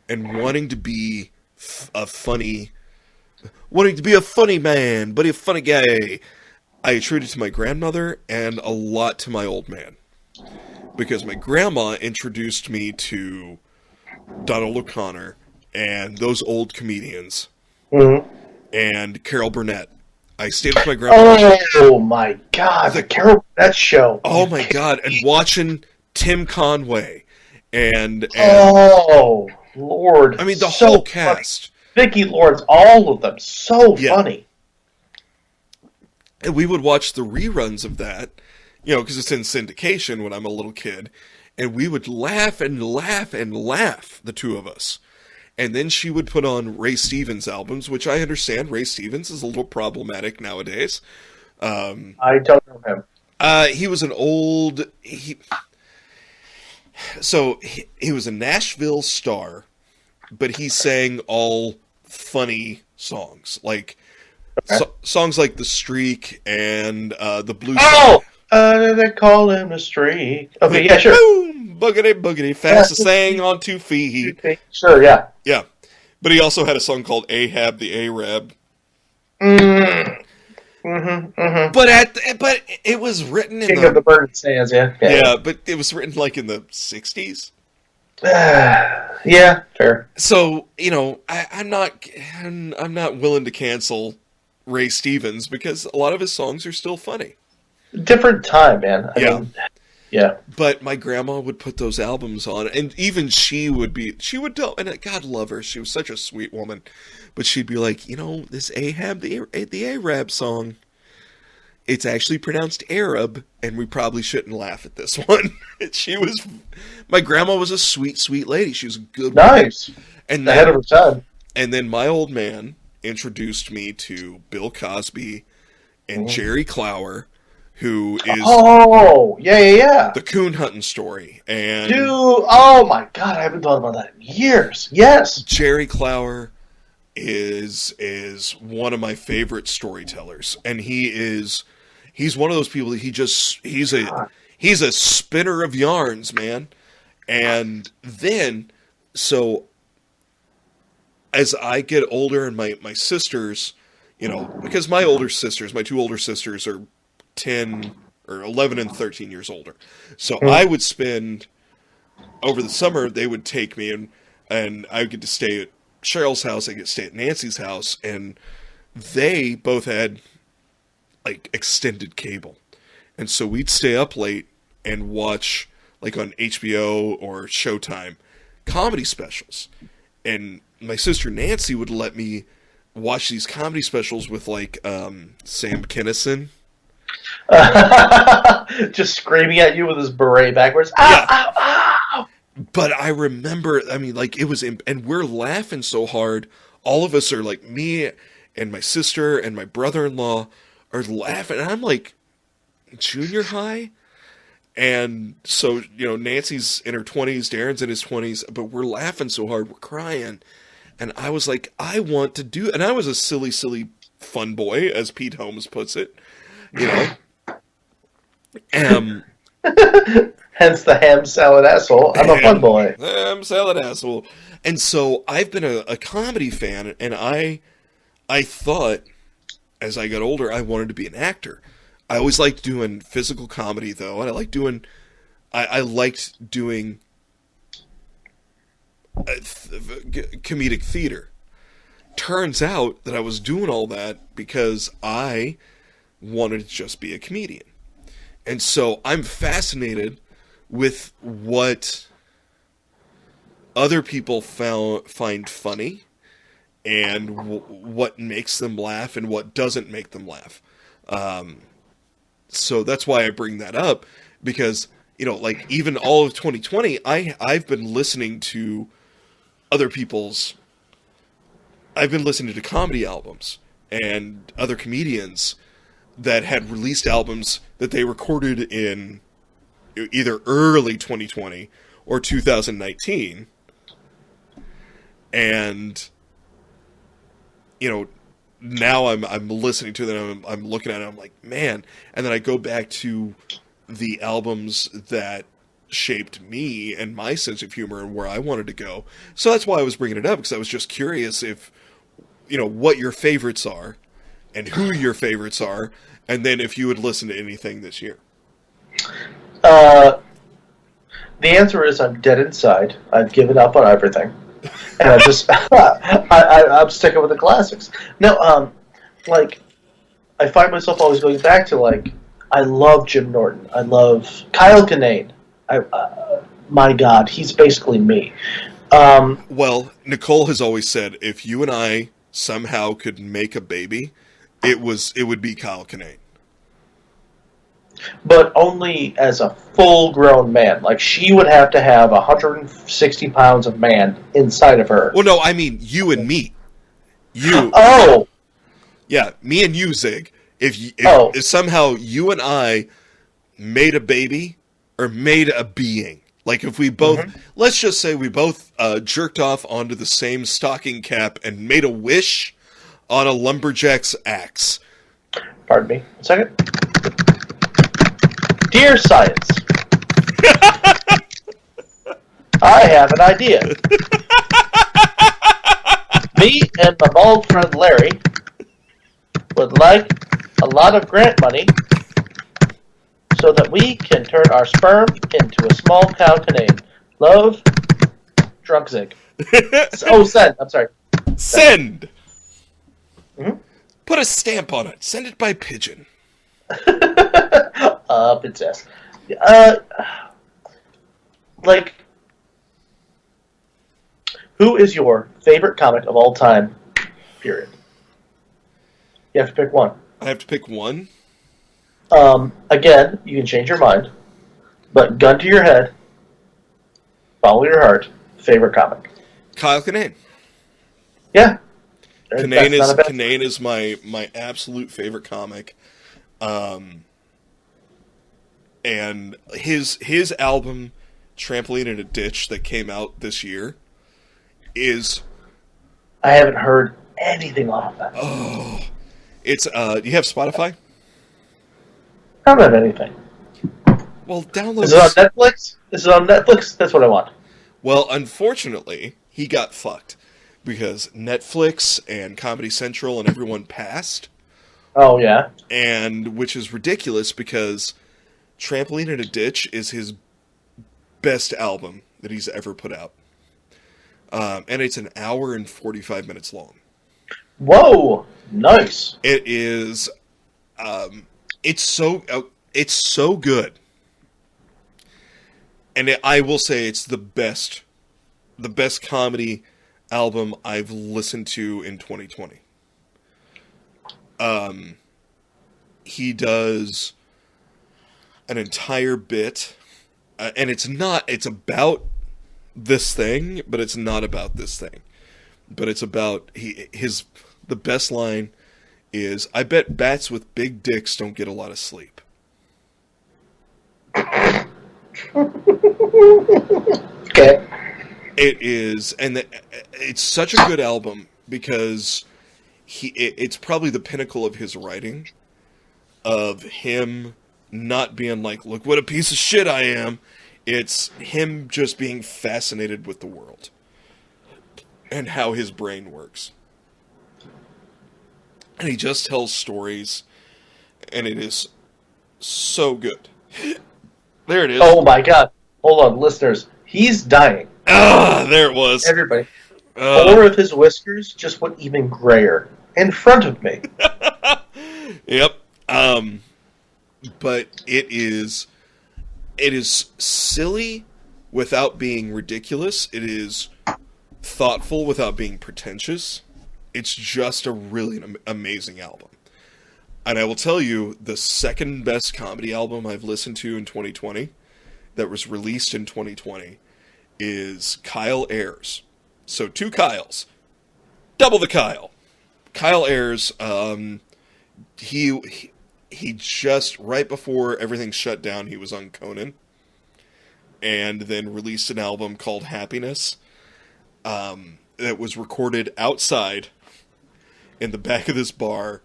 and wanting to be a funny man, but a funny guy. I attribute it to my grandmother and a lot to my old man. Because my grandma introduced me to Donald O'Connor and those old comedians. Mm-hmm. And Carol Burnett. I stayed with my grandma. Oh my God, the Carol Burnett show. Oh my God, and watching Tim Conway and oh Lord. I mean the whole cast. Funny. Vicki Lawrence, all of them, so funny. And we would watch the reruns of that, because it's in syndication when I'm a little kid, and we would laugh and laugh and laugh, the two of us. And then she would put on Ray Stevens albums, which I understand Ray Stevens is a little problematic nowadays. I don't know him. He was an old... He was a Nashville star, but he sang all funny songs. Like, songs like The Streak and The Blue Song. They call him The Streak. Okay, yeah, sure. Boom! Boogity, boogity, fastest thing on 2 feet. Sure, yeah. Yeah. But he also had a song called Ahab the Arab. But it was written in King of the Burning Sands, yeah. yeah, but it was written like in the 60s. Yeah, fair. So, you know, I'm not willing to cancel Ray Stevens because a lot of his songs are still funny. Different time, man. I Yeah. mean, yeah. But my grandma would put those albums on, and even she would tell, and God love her, she was such a sweet woman, but she'd be like, you know, this Ahab, the Arab song, it's actually pronounced Arab, and we probably shouldn't laugh at this one. My grandma was a sweet, sweet lady. She was a good woman. Nice. And Ahead of her time. And then my old man introduced me to Bill Cosby and Jerry Clower, who is the coon hunting story. And dude, oh my God, I haven't thought about that in years. Yes. Jerry Clower is one of my favorite storytellers, and he's one of those people that he's a spinner of yarns, man. And then so as I get older, and my sisters, you know, because my two older sisters are 10 or 11 and 13 years older. So I would spend over the summer, they would take me and I would get to stay at Cheryl's house, I get to stay at Nancy's house, and they both had like extended cable. And so we'd stay up late and watch like on HBO or Showtime comedy specials. And my sister Nancy would let me watch these comedy specials with like Sam Kinison. Just screaming at you with his beret backwards. Ow, Yeah. ow, ow. But I remember, I mean, like it was, and we're laughing so hard. All of us are like, me and my sister and my brother-in-law are laughing. And I'm like, junior high? And so, you know, Nancy's in her 20s, Darren's in his 20s, but we're laughing so hard, we're crying. And I was like, I want to do, and I was a silly, silly fun boy, as Pete Holmes puts it, you know. Hence the ham salad asshole. I'm a fun boy. Ham salad asshole. And so I've been a comedy fan, and I thought, as I got older, I wanted to be an actor. I always liked doing physical comedy, though, and I liked doing comedic theater. Turns out that I was doing all that because I wanted to just be a comedian. And so I'm fascinated with what other people find funny and what makes them laugh and what doesn't make them laugh. So that's why I bring that up, because, you know, like even all of 2020, I've been listening to other people's, I've been listening to comedy albums and other comedians that had released albums that they recorded in either early 2020 or 2019. And, you know, now I'm listening to them, I'm looking at it, I'm like, man. And then I go back to the albums that shaped me and my sense of humor and where I wanted to go. So that's why I was bringing it up, because I was just curious if, you know, what your favorites are and who your favorites are, and then if you would listen to anything this year. The answer is I'm dead inside. I've given up on everything. And I just, I'm sticking with the classics. No, like, I find myself always going back to, like, I love Jim Norton. I love Kyle Kinane. My God, he's basically me. Well, Nicole has always said, if you and I somehow could make a baby, it would be Kyle Kinane. But only as a full-grown man. Like, she would have to have 160 pounds of man inside of her. Well, no, I mean you and me. You. Oh! Yeah, me and you, Zig. If somehow you and I made a baby or made a being, like if we both, let's just say we both jerked off onto the same stocking cap and made a wish on a lumberjack's axe. Pardon me. A second. Dear Science, I have an idea. Me and my bald friend Larry would like a lot of grant money so that we can turn our sperm into a small cow canine. Love, Drunk-Zig. Send. I'm sorry. Send! Mm-hmm. Put a stamp on it. Send it by pigeon. Up its ass. Who is your favorite comic of all time? Period. You have to pick one. I have to pick one? Again, you can change your mind, but gun to your head, follow your heart, favorite comic. Kyle Kinane. Yeah. Kinane is my absolute favorite comic. And his album, Trampoline in a Ditch, that came out this year, is... I haven't heard anything off that. Oh. It's, do you have Spotify? I don't have anything. Well, download... Is it on Netflix? Is it on Netflix? That's what I want. Well, unfortunately, he got fucked. Because Netflix and Comedy Central and everyone passed. Oh, yeah? And, which is ridiculous because Trampoline in a Ditch is his best album that he's ever put out. And it's an hour and 45 minutes long. Whoa! Nice! It is, it's so good. And I will say it's the best comedy album I've listened to in 2020. He does an entire bit, and it's about this thing, but it's not about this thing. But it's about the best line is, "I bet bats with big dicks don't get a lot of sleep." Okay. It is, and it's such a good album because it's probably the pinnacle of his writing, of him not being like, look what a piece of shit I am. It's him just being fascinated with the world and how his brain works. And he just tells stories, and it is so good. There it is. Oh my god. Hold on, listeners. He's dying. Ah, there it was. Everybody. Four of his whiskers just went even grayer in front of me. Yep. But it is silly without being ridiculous. It is thoughtful without being pretentious. It's just a really amazing album. And I will tell you, the second best comedy album I've listened to in 2020, that was released in 2020, is Kyle Ayers. So 2 Kyles. Double the Kyle. Kyle Ayers, he just, right before everything shut down, he was on Conan. And then released an album called Happiness. That was recorded outside in the back of this bar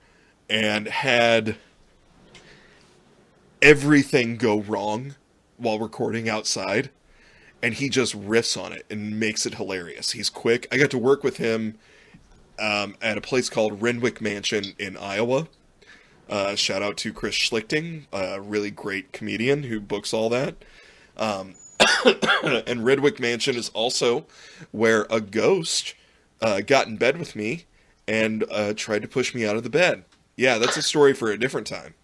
and had everything go wrong while recording outside. And he just riffs on it and makes it hilarious. He's quick. I got to work with him at a place called Renwick Mansion in Iowa. Shout out to Chris Schlichting, a really great comedian who books all that. And Renwick Mansion is also where a ghost got in bed with me and tried to push me out of the bed. Yeah, that's a story for a different time.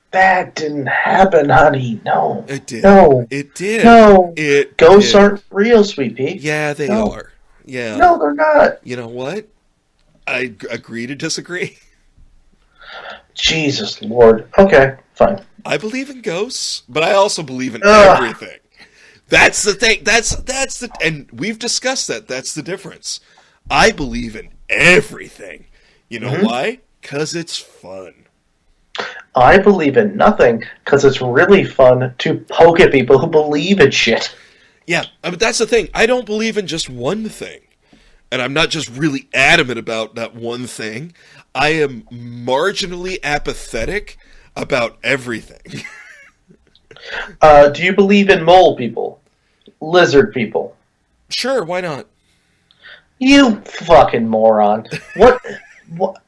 That didn't happen, honey. No. It did. No. It did. No. Ghosts did. aren't real, Sweet Pea. Yeah, they No. are. Yeah. No, they're not. You know what? I agree to disagree. Jesus Lord. Okay, fine. I believe in ghosts, but I also believe in everything. That's the thing. That's the, and we've discussed that. That's the difference. I believe in everything. You know why? 'Cause it's fun. I believe in nothing because it's really fun to poke at people who believe in shit. Yeah, but that's the thing. I don't believe in just one thing. And I'm not just really adamant about that one thing. I am marginally apathetic about everything. Do you believe in mole people? Lizard people? Sure, why not? You fucking moron. What?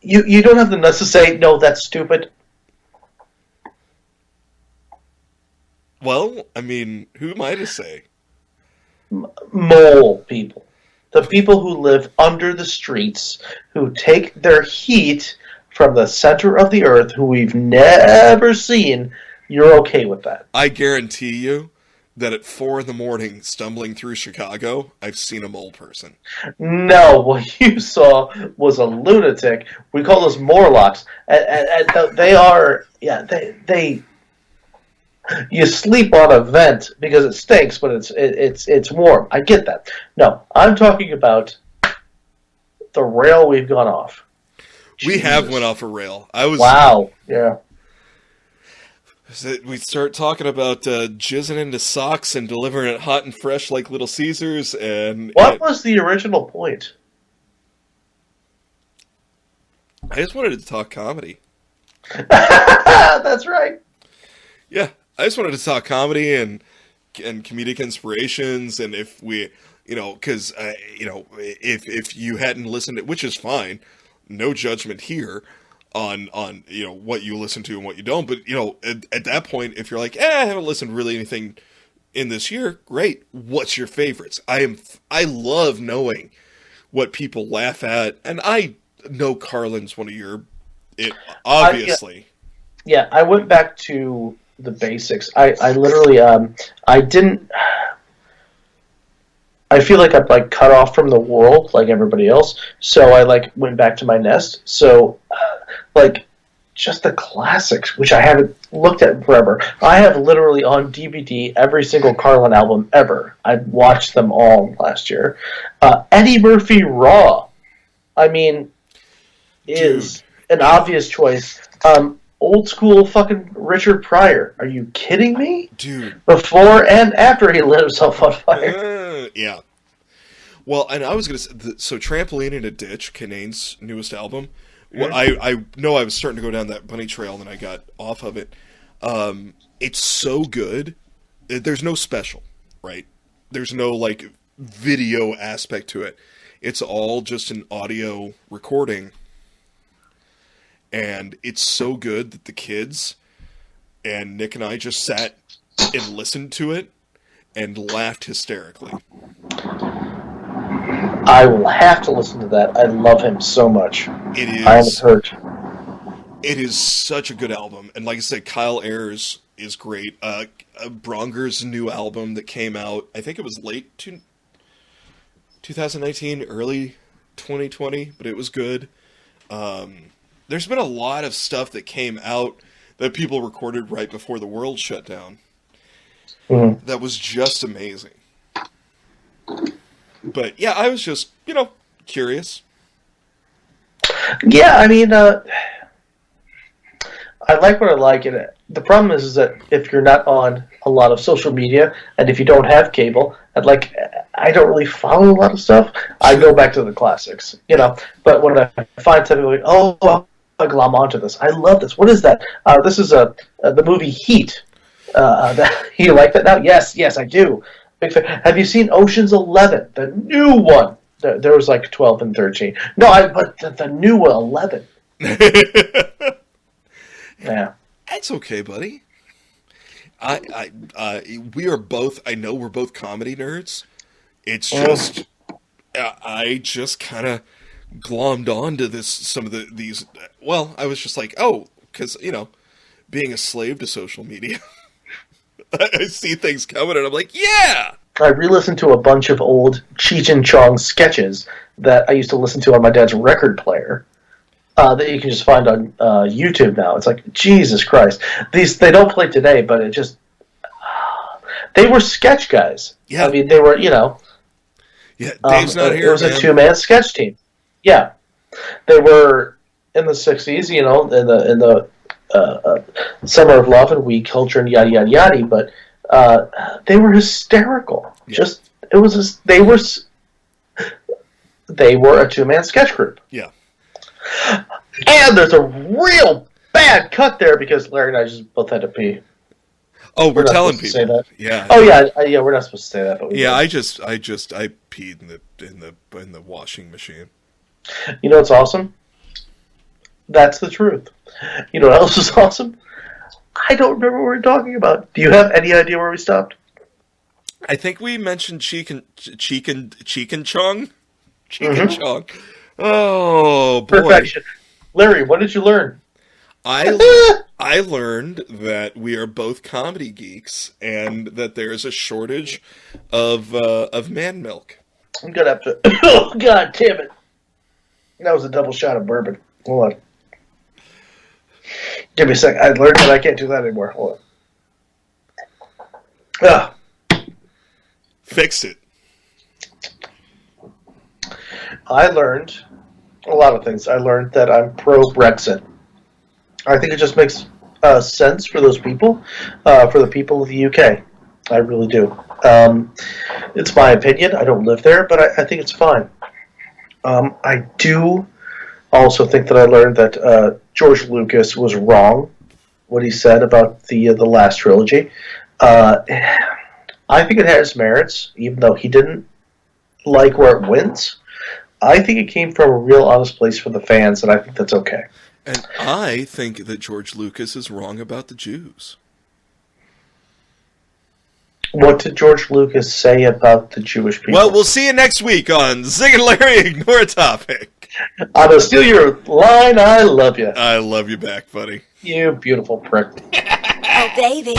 You don't have the nuts to say, no, that's stupid. Well, I mean, who am I to say? Mole people. The people who live under the streets, who take their heat from the center of the earth, who we've never seen, you're okay with that. I guarantee you that at 4 in the morning, stumbling through Chicago, I've seen a mole person. No, what you saw was a lunatic. We call those Morlocks. And they are, yeah, they you sleep on a vent because it stinks, but it's warm. I get that. No, I'm talking about the rail we've gone off. We have went off a rail. Wow. Yeah. We start talking about jizzing into socks and delivering it hot and fresh like Little Caesars. And what was the original point? I just wanted to talk comedy. That's right. Yeah, I just wanted to talk comedy and comedic inspirations, and if we, because if you hadn't listened to, which is fine, no judgment here on what you listen to and what you don't, but at that point, if you're like, I haven't listened to really anything in this year, great. What's your favorites? I love knowing what people laugh at, and I know Carlin's one of your, obviously. Yeah, I went back to the basics. I literally I didn't. I feel like I'm like cut off from the world like everybody else, so I like went back to my nest. So like just the classics, which I haven't looked at in forever. I have literally on DVD every single Carlin album ever. I watched them all last year. Eddie Murphy Raw, I mean, is an obvious choice. Old school fucking Richard Pryor. Are you kidding me? Dude. Before and after he lit himself on fire. Yeah. Well, and I was going to say, so Trampoline in a Ditch, Kanane's newest album. Well, I know I was starting to go down that bunny trail, and I got off of it. It's so good. There's no special, right? There's no, like, video aspect to it. It's all just an audio recording. And it's so good that the kids and Nick and I just sat and listened to it and laughed hysterically. I will have to listen to that. I love him so much. It is. I am hurt. It is such a good album. And like I said, Kyle Ayers is great. Bronger's new album that came out, I think it was late 2019, early 2020, but it was good. There's been a lot of stuff that came out that people recorded right before the world shut down. Mm-hmm. That was just amazing. But yeah, I was just, curious. Yeah, I mean, I like what I like in it. The problem is that if you're not on a lot of social media, and if you don't have cable, I don't really follow a lot of stuff. I go back to the classics, But when I find something like, oh, I'm onto this. I love this. What is that? This is the movie Heat. You like that now? Yes, I do. Big fan. Have you seen Ocean's 11, the new one? There was like 12 and 13. No, but the new one, 11. Yeah, that's okay, buddy. We are both. I know we're both comedy nerds. It's just I just kind of glommed onto some of these. Well, I was just like, because being a slave to social media, I see things coming, and I'm like, yeah. I re-listened to a bunch of old Cheech and Chong sketches that I used to listen to on my dad's record player. That you can just find on YouTube now. It's like, Jesus Christ. They don't play today, but it just... they were sketch guys. Yeah. I mean, they were, Yeah, Dave's not here, it was a two-man sketch team. Yeah. They were in the 60s, in the Summer of Love and We Culture and yada, yada, yada, but they were hysterical. Yeah. They were a two-man sketch group. Yeah. And there's a real bad cut there because Larry and I just both had to pee. Oh, we're telling people. Say that. Yeah. Oh yeah. We're not supposed to say that. But yeah, I peed in the washing machine. You know what's awesome? That's the truth. You know what else is awesome? I don't remember what we were talking about. Do you have any idea where we stopped? I think we mentioned Cheek and Chong. Mm-hmm. Oh boy! Perfection. Larry, what did you learn? I learned that we are both comedy geeks and that there is a shortage of man milk. I'm gonna have to. Oh God damn it! That was a double shot of bourbon. Hold on. Give me a sec. I learned that I can't do that anymore. Hold on. Ah. Fix it. I learned a lot of things. I learned that I'm pro-Brexit. I think it just makes sense for those people, for the people of the UK. I really do. It's my opinion. I don't live there, but I think it's fine. I do also think that I learned that George Lucas was wrong what he said about the last trilogy. I think it has merits, even though he didn't like where it went. I think it came from a real honest place for the fans, and I think that's okay. And I think that George Lucas is wrong about the Jews. What did George Lucas say about the Jewish people? Well, we'll see you next week on Zig and Larry Ignore a Topic. I'm going to steal your line. I love you. I love you back, buddy. You beautiful prick. Oh, baby.